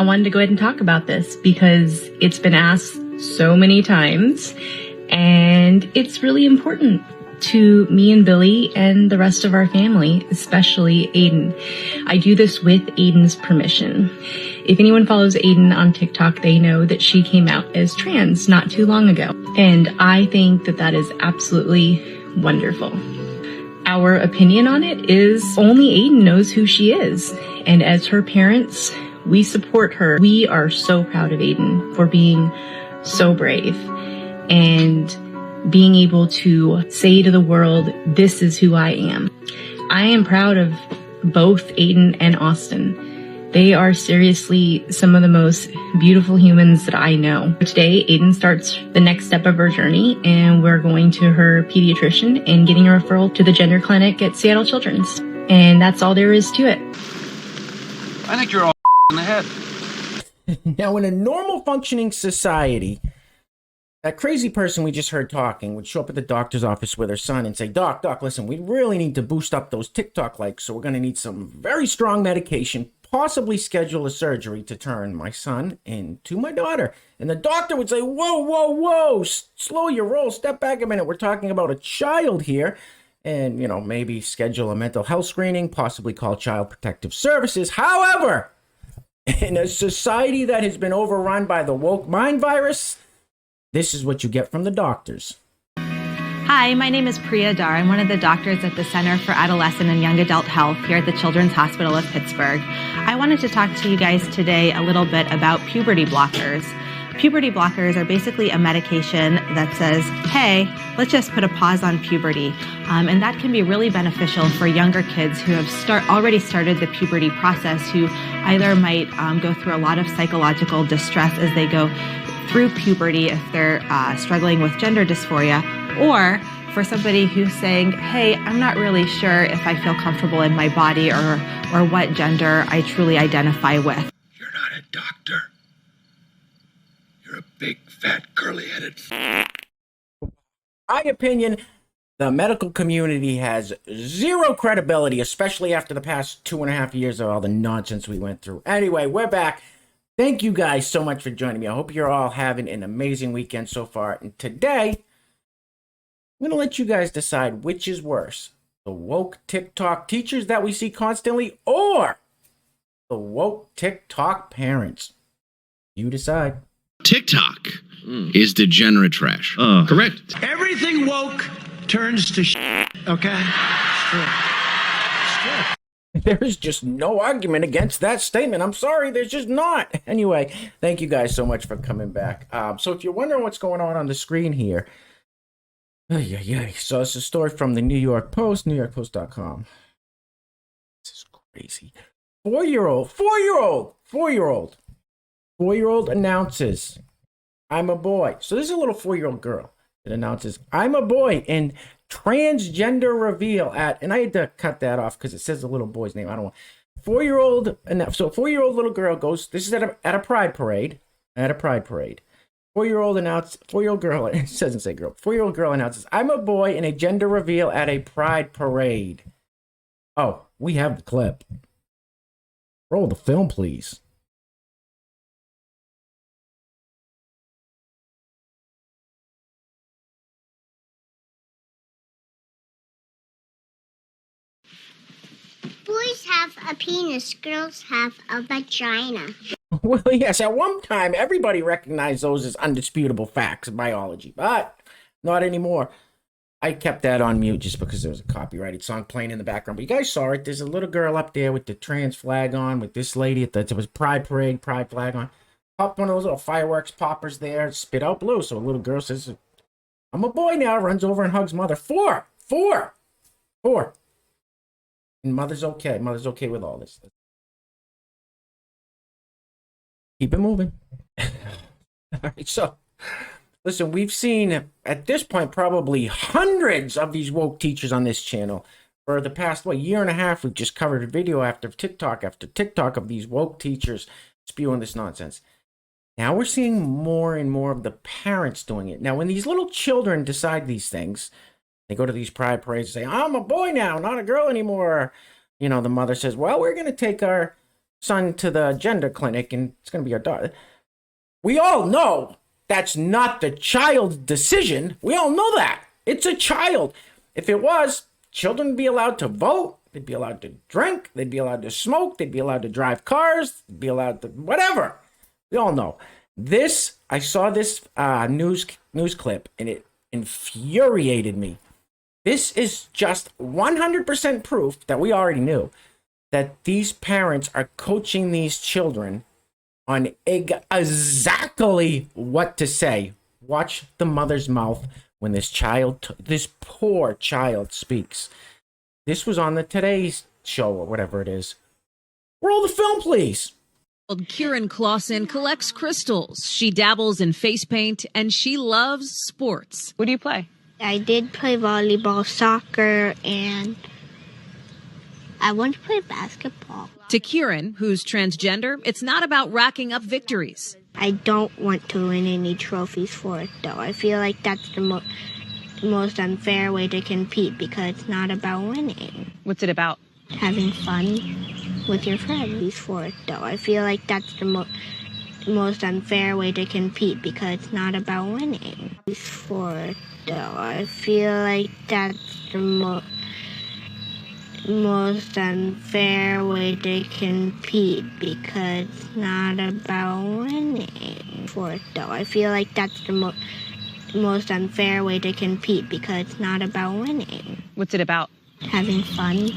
I wanted to go ahead and talk about this because it's been asked so many times, and it's really important to me and Billy and the rest of our family, especially Aiden. I do this with Aiden's permission. If anyone follows Aiden on TikTok, they know that she came out as trans not too long ago. And I think that that is absolutely wonderful. Our opinion on it is only Aiden knows who she is. And as her parents, we support her. We are so proud of Aiden for being so brave and being able to say to the world, this is who I am. I am proud of both Aiden and Austin. They are seriously some of the most beautiful humans that I know. Today, Aiden starts the next step of her journey, and we're going to her pediatrician and getting a referral to the gender clinic at Seattle Children's. And that's all there is to it. I think you're all in the head. Now, in a normal functioning society, that crazy person we just heard talking would show up at the doctor's office with her son and say, Doc, listen, we really need to boost up those TikTok likes, so we're going to need some very strong medication, possibly schedule a surgery to turn my son into my daughter. And the doctor would say, whoa, slow your roll, step back a minute. We're talking about a child here. And, maybe schedule a mental health screening, possibly call Child Protective Services. However, in a society that has been overrun by the woke mind virus, this is what you get from the doctors. Hi, my name is Priya Dar. I'm one of the doctors at the Center for Adolescent and Young Adult Health here at the Children's Hospital of Pittsburgh. I wanted to talk to you guys today a little bit about puberty blockers. Puberty blockers are basically a medication that says, hey, let's just put a pause on puberty. And that can be really beneficial for younger kids who have already started the puberty process, who either might go through a lot of psychological distress as they go through puberty if they're struggling with gender dysphoria, or for somebody who's saying, hey, I'm not really sure if I feel comfortable in my body or what gender I truly identify with. You're not a doctor. You're a big, fat, curly-headed... My opinion, the medical community has zero credibility, especially after the past 2.5 years of all the nonsense we went through. Anyway, we're back. Thank you guys so much for joining me. I hope you're all having an amazing weekend so far. And today, I'm going to let you guys decide which is worse. The woke TikTok teachers that we see constantly, or the woke TikTok parents. You decide. TikTok is degenerate trash. Correct. Everything woke turns to shit, okay? It's true. There's just no argument against that statement. I'm sorry, there's just not. Anyway, thank you guys so much for coming back. So if you're wondering what's going on the screen here, so it's a story from the New York Post, NewYorkPost.com. This is crazy. Four-year-old announces, I'm a boy. So this is a little 4-year-old girl that announces, I'm a boy, in transgender reveal at, and I had to cut that off because it says the little boy's name. I don't want. 4-year-old little girl goes, this is at a pride parade. 4-year-old girl, it doesn't say girl. 4-year-old girl announces, I'm a boy, in a gender reveal at a pride parade. Oh, we have the clip. Roll the film, please. Boys have a penis, girls have a vagina. Well, yes, at one time, everybody recognized those as undisputable facts in biology, but not anymore. I kept that on mute just because there was a copyrighted song playing in the background. But you guys saw it. There's a little girl up there with the trans flag on, with this lady at there was pride parade, pride flag on. Pop one of those little fireworks poppers there, spit out blue. So a little girl says, I'm a boy now, runs over and hugs mother. Four. And mother's okay. Mother's okay with all this. Keep it moving. All right, so listen, we've seen at this point probably hundreds of these woke teachers on this channel. For the past year and a half, we've just covered video after TikTok of these woke teachers spewing this nonsense. Now we're seeing more and more of the parents doing it. Now, when these little children decide these things, they go to these pride parades and say, I'm a boy now, not a girl anymore. The mother says, well, we're going to take our son to the gender clinic and it's going to be our daughter. We all know that's not the child's decision. We all know that. It's a child. If it was, children would be allowed to vote. They'd be allowed to drink. They'd be allowed to smoke. They'd be allowed to drive cars. They'd be allowed to whatever. We all know. I saw this news clip and it infuriated me. This is just 100% proof that we already knew that these parents are coaching these children on exactly what to say. Watch the mother's mouth when this poor child speaks. This was on the Today's show or whatever it is. Roll the film, please. Kieran Clausen collects crystals. She dabbles in face paint and she loves sports. What do you play? I did play volleyball, soccer, and I want to play basketball. To Kieran, who's transgender, it's not about racking up victories. I don't want to win any trophies for it, though. I feel like that's the most unfair way to compete because it's not about winning. What's it about? Having fun with your friends for it, though. I feel like that's the most unfair way to compete because it's not about winning. For it, though. I feel like that's the most unfair way to compete because it's not about winning. For it, though. I feel like that's the most unfair way to compete because it's not about winning. What's it about? Having fun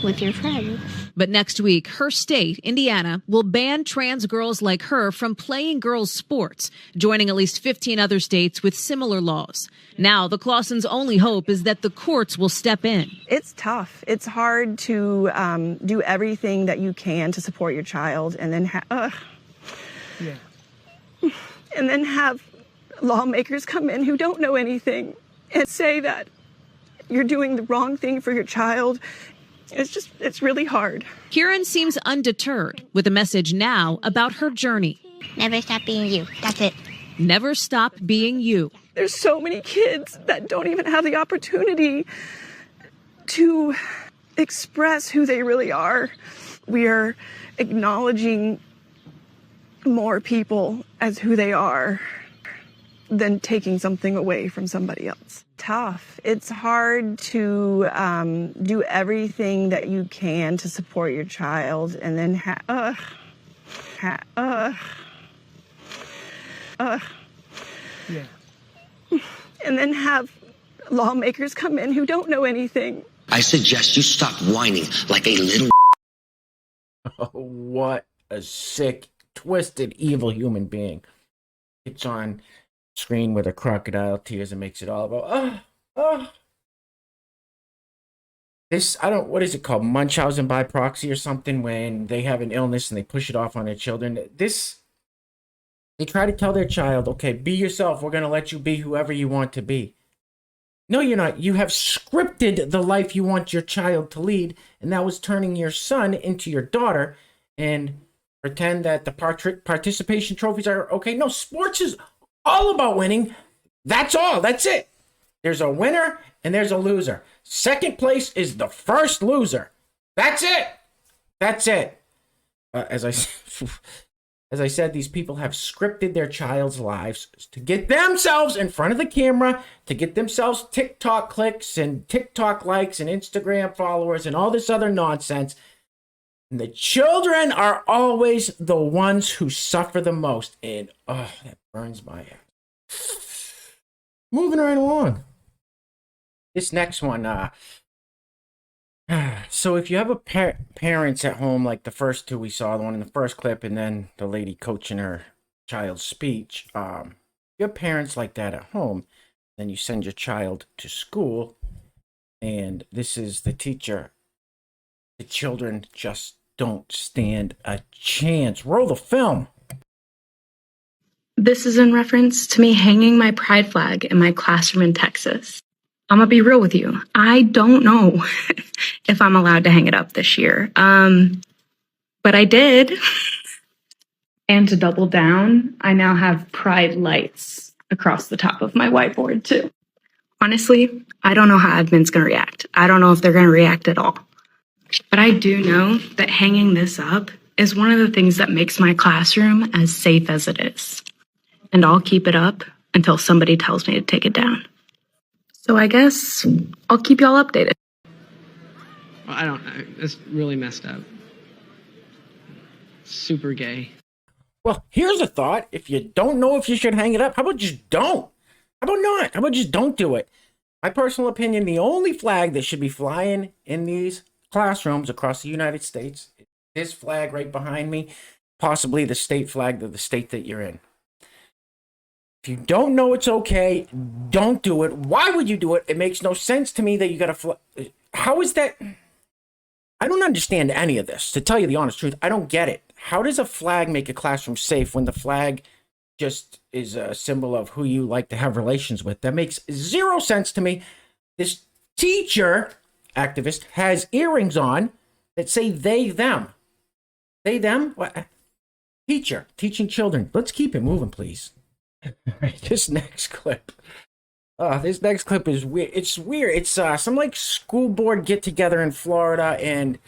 with your friends. But next week, her state, Indiana, will ban trans girls like her from playing girls' sports, joining at least 15 other states with similar laws. Now, the Clausens' only hope is that the courts will step in. It's tough. It's hard to do everything that you can to support your child and then have lawmakers come in who don't know anything and say that you're doing the wrong thing for your child. It's really hard. Kieran seems undeterred with a message now about her journey. Never stop being you. That's it. Never stop being you. There's so many kids that don't even have the opportunity to express who they really are. We are acknowledging more people as who they are than taking something away from somebody else. Tough. It's hard to do everything that you can to support your child and then and then have lawmakers come in who don't know anything. I suggest you stop whining like a little. Oh, what a sick, twisted, evil human being. It's on screen with a crocodile tears and makes it all about this. What is it called, Munchausen by proxy or something, when they have an illness and they push it off on their children. They try to tell their child, okay, be yourself, we're going to let you be whoever you want to be. No, you're not. You have scripted the life you want your child to lead, and that was turning your son into your daughter and pretend that the participation trophies are okay. No, sports is all about winning. That's all. That's it. There's a winner and there's a loser. Second place is the first loser. That's it. That's it. As I said, these people have scripted their child's lives to get themselves in front of the camera, to get themselves TikTok clicks and TikTok likes and Instagram followers and all this other nonsense. And the children are always the ones who suffer the most. And, that burns my ass. Moving right along. This next one, so if you have a parents at home, like the first two we saw, the one in the first clip and then the lady coaching her child's speech, if you have parents like that at home, then you send your child to school, and this is the teacher. The children just don't stand a chance. Roll the film. This is in reference to me hanging my pride flag in my classroom in Texas. I'm gonna be real with you. I don't know if I'm allowed to hang it up this year. But I did. And to double down, I now have pride lights across the top of my whiteboard too. Honestly, I don't know how admin's gonna react. I don't know if they're gonna react at all. But I do know that hanging this up is one of the things that makes my classroom as safe as it is. And I'll keep it up until somebody tells me to take it down. So I guess I'll keep y'all updated. Well, that's really messed up. Super gay. Well, here's a thought. If you don't know if you should hang it up, how about just don't? How about not? How about just don't do it? My personal opinion, the only flag that should be flying in these classrooms across the United States is this flag right behind me, possibly the state flag of the state that you're in. If you don't know it's okay, don't do it. Why would you do it? It makes no sense to me that you got to fly. How is that? I don't understand any of this. To tell you the honest truth, I don't get it. How does a flag make a classroom safe when the flag just is a symbol of who you like to have relations with? That makes zero sense to me. This teacher activist has earrings on that say they, them. They, them? What? Teacher, teaching children. Let's keep it moving, please. This next clip. This next clip is weird. It's weird. It's some like school board get together in Florida, and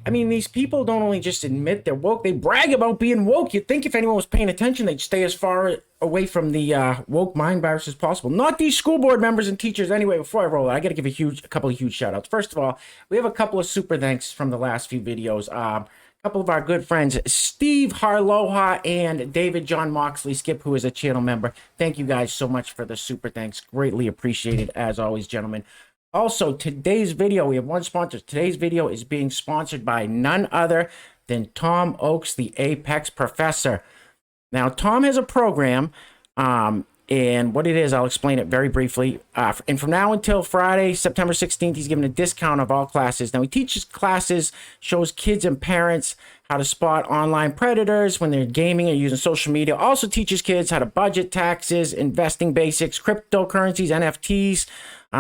these people don't only just admit they're woke, they brag about being woke. You'd think if anyone was paying attention, they'd stay as far away from the woke mind virus as possible. Not these school board members and teachers. Anyway, before I roll it, I got to give a couple of huge shout outs. First of all, we have a couple of super thanks from the last few videos. A couple of our good friends, Steve Harloha and David John Moxley Skip, who is a channel member. Thank you guys so much for the super thanks. Greatly appreciated, as always, gentlemen. Also, today's video, we have one sponsor. Today's video is being sponsored by none other than Tom Oakes, the Apex Professor. Now, Tom has a program, and what it is, I'll explain it very briefly. And from now until Friday, September 16th, he's giving a discount of all classes. Now, he teaches classes, shows kids and parents how to spot online predators when they're gaming or using social media. Also teaches kids how to budget, taxes, investing basics, cryptocurrencies, NFTs,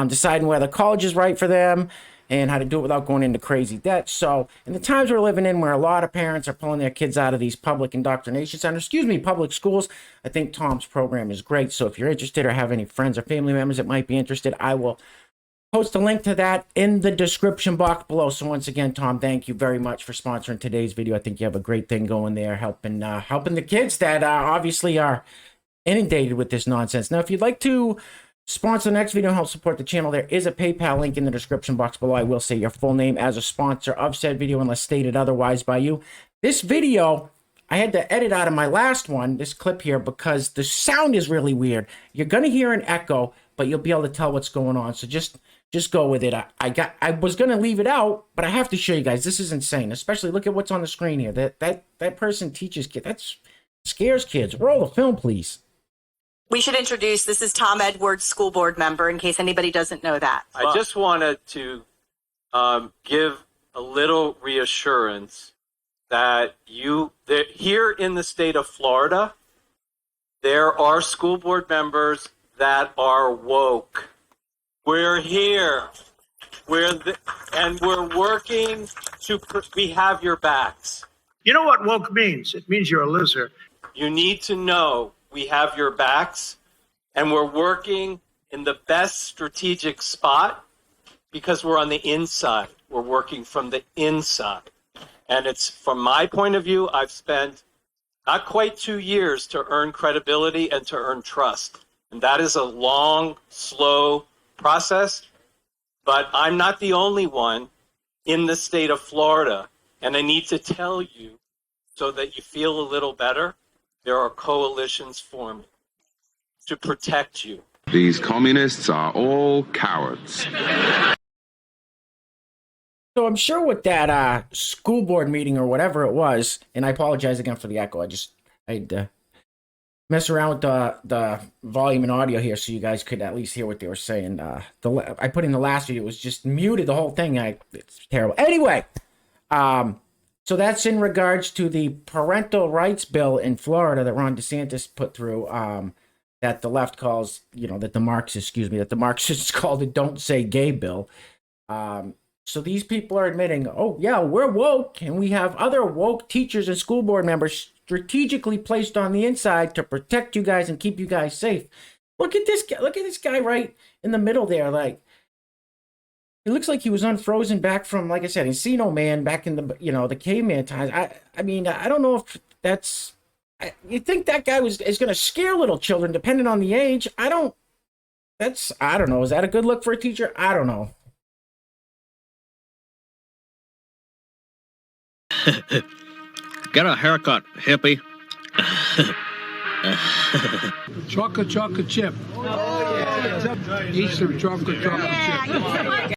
deciding whether college is right for them, and how to do it without going into crazy debt. So in the times we're living in, where a lot of parents are pulling their kids out of these public indoctrination centers, public schools, I think Tom's program is great. So if you're interested or have any friends or family members that might be interested, I will post a link to that in the description box below. So once again, Tom, thank you very much for sponsoring today's video. I think you have a great thing going there, helping the kids that obviously are inundated with this nonsense. Now, if you'd like to sponsor the next video and help support the channel, there is a PayPal link in the description box below. I will say your full name as a sponsor of said video unless stated otherwise by you. This video, I had to edit out of my last one, this clip here, because the sound is really weird. You're going to hear an echo, but you'll be able to tell what's going on. So just go with it. I was going to leave it out, but I have to show you guys. This is insane. Especially look at what's on the screen here. That person teaches kids. That scares kids. Roll the film, please. We should introduce, this is Tom Edwards, school board member, in case anybody doesn't know that. I just wanted to give a little reassurance that here in the state of Florida, there are school board members that are woke. We're here. And we're working we have your backs. You know what woke means? It means you're a loser. You need to know we have your backs, and we're working in the best strategic spot because we're on the inside. We're working from the inside. And it's, from my point of view, I've spent not quite 2 years to earn credibility and to earn trust. And that is a long, slow process. But I'm not the only one in the state of Florida. And I need to tell you, so that you feel a little better, there are coalitions forming to protect you. These communists are all cowards. So I'm sure with that school board meeting or whatever it was, and I apologize again for the echo. I'd mess around with the volume and audio here so you guys could at least hear what they were saying. I put in the last video, it was just muted, the whole thing. It's terrible. Anyway, so that's in regards to the parental rights bill in Florida that Ron DeSantis put through, that the left calls, that the Marxists call the Don't Say Gay bill. So these people are admitting, oh yeah, we're woke, and we have other woke teachers and school board members strategically placed on the inside to protect you guys and keep you guys safe. Look at this guy right in the middle there. Like, It looks like he was unfrozen back from, like I said, Encino Man back in the, the caveman times. I mean, I don't know if that's... You think that guy is going to scare little children, depending on the age? I don't know. Is that a good look for a teacher? I don't know. Get a haircut, hippie. Chocolate chip. Oh, yeah. Eat some chocolate chip.